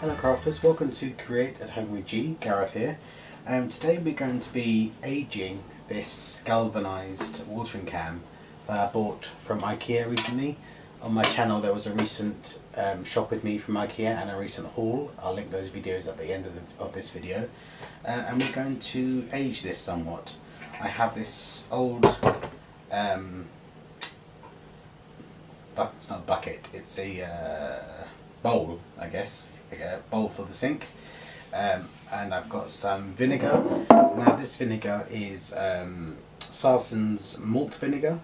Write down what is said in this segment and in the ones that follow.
Hello crafters, welcome to Create at Home with G, Gareth here. Today we're going to be aging this galvanised watering can that I bought from Ikea recently. On my channel there was a recent shop with me from Ikea and a recent haul. I'll link those videos at the end of this video. And we're going to age this somewhat. I have this old, it's not a bucket, it's a bowl, I guess. A bowl for the sink, and I've got some vinegar. Now this vinegar is Sarson's malt vinegar,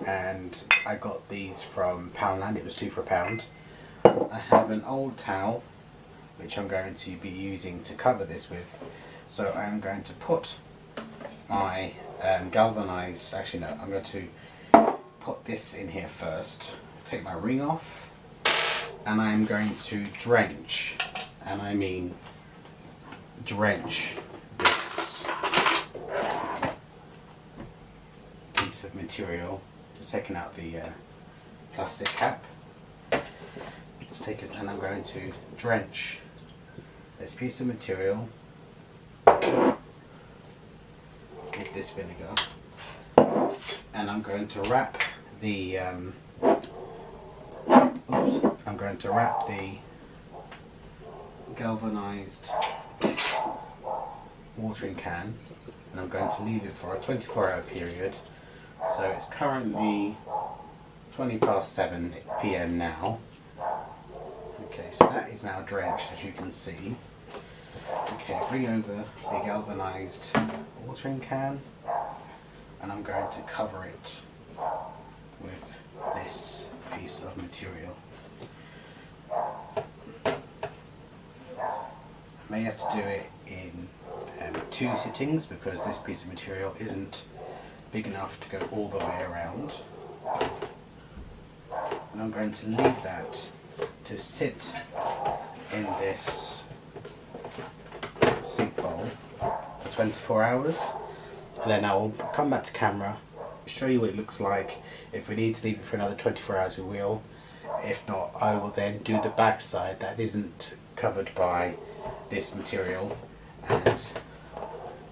and I got these from Poundland. It was £2 for £1. I have an old towel which I'm going to be using to cover this with, so I'm going to put my galvanised, actually no, I'm going to put this in here first, take my ring off, and I'm going to drench, and I mean drench, this piece of material. Just taking out the plastic cap. Just take it, and I'm going to drench this piece of material with this vinegar, and I'm going to wrap the I'm going to wrap the galvanised watering can, and I'm going to leave it for a 24-hour period. So it's currently 7 PM now. Okay, so that is now drenched, as you can see. Okay, bring over the galvanised watering can, and I'm going to cover it with this piece of material. I may have to do it in 2 sittings because this piece of material isn't big enough to go all the way around. And I'm going to leave that to sit in this sink bowl for 24 hours, and then I will come back to camera, show you what it looks like. If we need to leave it for another 24 hours we will. If not, I will then do the back side that isn't covered by this material, and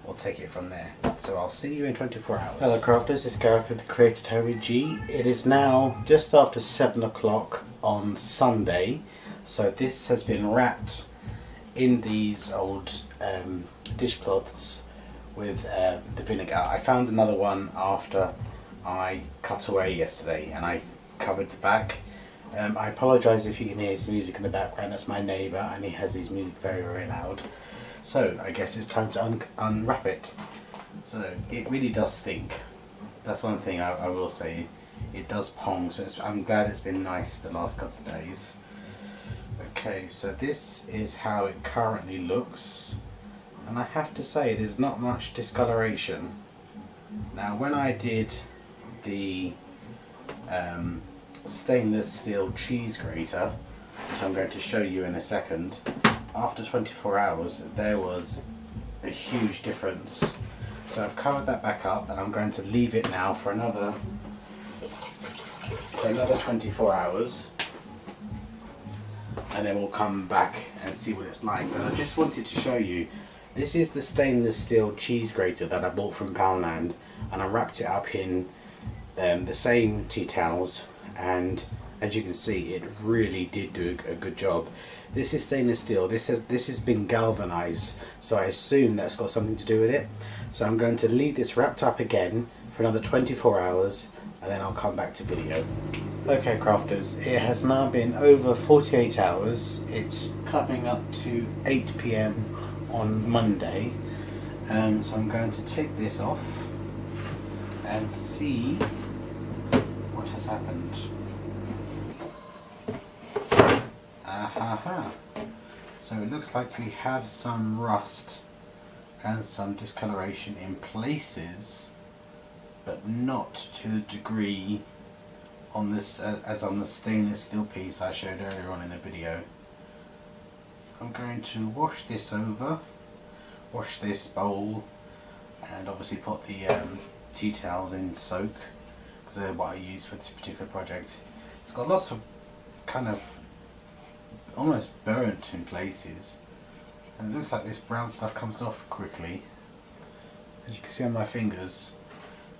we'll take it from there. So I'll see you in 24 hours. Hello crafters, it's Gareth with Create at Home with G. It is now just after 7 o'clock on Sunday, so this has been wrapped in these old dishcloths with the vinegar. I found another one after I cut away yesterday, and I covered the back. I apologise if you can hear his music in the background. That's my neighbour, and he has his music very, very loud. So I guess it's time to unwrap it. So it really does stink. That's one thing I will say. It does pong, so I'm glad it's been nice the last couple of days. Okay, so this is how it currently looks, and I have to say there's not much discoloration. Now when I did the stainless steel cheese grater, which I'm going to show you in a second, after 24 hours there was a huge difference. So I've covered that back up, and I'm going to leave it now for another 24 hours, and then we'll come back and see what it's like. But I just wanted to show you, this is the stainless steel cheese grater that I bought from Poundland, and I wrapped it up in the same tea towels, and as you can see it really did do a good job. This is stainless steel, this has been galvanized, so I assume that's got something to do with it. So I'm going to leave this wrapped up again for another 24 hours, and then I'll come back to video. Okay crafters, it has now been over 48 hours. It's coming up to 8 PM on Monday, so I'm going to take this off and see what has happened. Aha! So it looks like we have some rust and some discoloration in places, but not to the degree on this as on the stainless steel piece I showed earlier on in the video. I'm going to wash this over, wash this bowl, and obviously put the tea towels in soak, because they're what I use for this particular project. It's got lots of kind of almost burnt in places, and it looks like this brown stuff comes off quickly, as you can see on my fingers.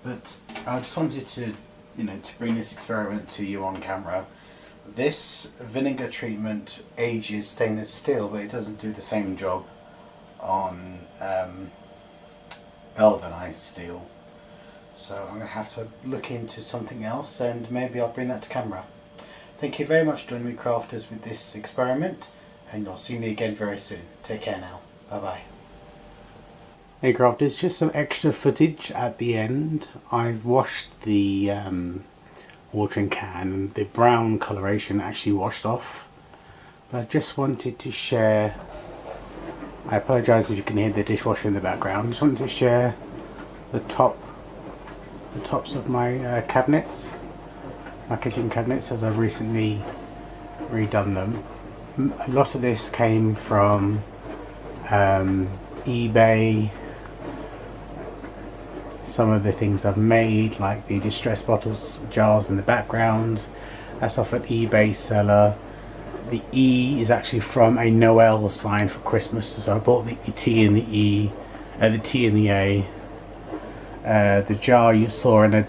But I just wanted to, to bring this experiment to you on camera. This vinegar treatment ages stainless steel, but it doesn't do the same job on galvanized steel. So I'm going to have to look into something else, and maybe I'll bring that to camera. Thank you very much for joining me, crafters, with this experiment, and you'll see me again very soon. Take care now. Bye bye. Hey crafters, just some extra footage at the end. I've washed the watering can, and the brown coloration actually washed off. But I just wanted to share, I apologise if you can hear the dishwasher in the background. I just wanted to share the tops of my cabinets, my kitchen cabinets, as I've recently redone them. A lot of this came from eBay. Some of the things I've made, like the distress bottles, jars in the background, that's off an eBay seller. The E is actually from a Noel sign for Christmas, so I bought the T and the E, the T and the A. The jar you saw in a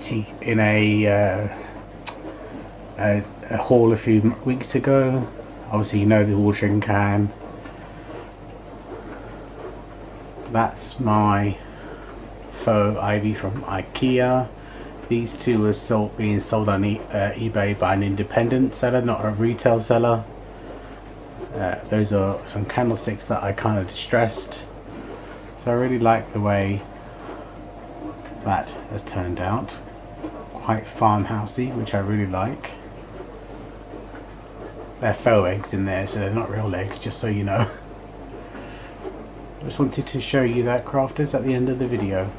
haul a few weeks ago. Obviously, you know the watering can. That's my faux ivy from Ikea. These two were being sold on eBay by an independent seller, not a retail seller. Those are some candlesticks that I kind of distressed. So I really like the way that has turned out. Quite farmhousey, which I really like. They're faux eggs in there, so they're not real eggs, just so you know. Just wanted to show you that, crafters, at the end of the video.